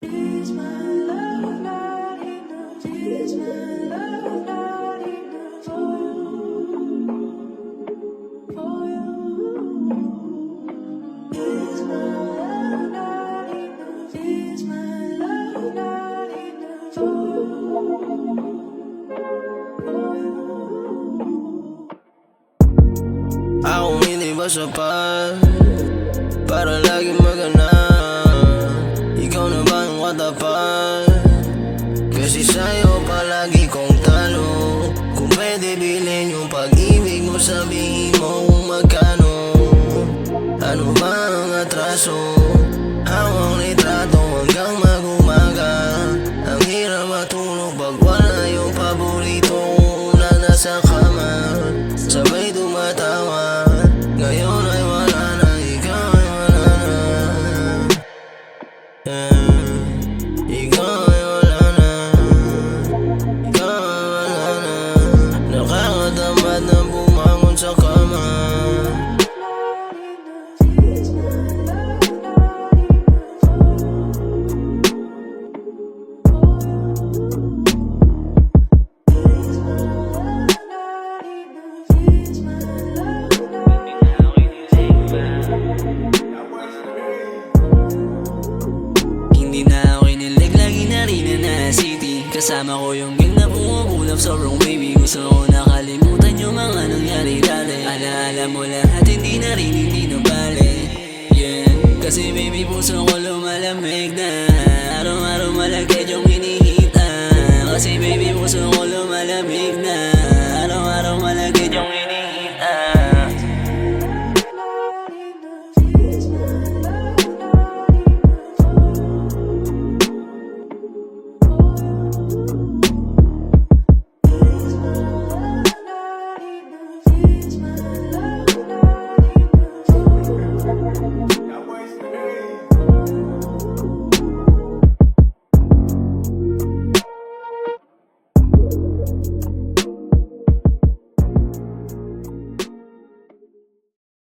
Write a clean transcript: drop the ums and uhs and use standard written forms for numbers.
Is my love not enough? Is my love not enough for you? For you? Is my love not enough? Is my love not enough for you? For you? Ako hindi ba sapat para lagi magana? Ikaw na ba ang katapat? Kasi sa'yo palagi kong talo. Kung pwede bilhin yung pag-ibig mo, sabihin mo kung magkano. Ano ba ang atraso? Hawang litrato hanggang mag-umaga. Ang hirap matulog pag wala yung paborito kong una na sa kama. Sabay tumatawa, ngayon ay wala na, ikaw ay wala na. Ikaw ay wala na, ikaw ay wala na. Nakakatamad na bumangon sa kama. Is my love not enough for you? Is my love not enough? Is my love not Hindi na ako kinilig, lagi na rin na city. Kasama ko yung gang na pumukulap sa wrong baby. Gusto ko nakalimutan yung mga nangyari dati. Alaala mo lahat, hindi na rin, hindi na bale. Yeah, kasi baby puso ko lumalamig na. Araw-araw malagkit yung hinihita. Kasi baby puso ko lumalamig na.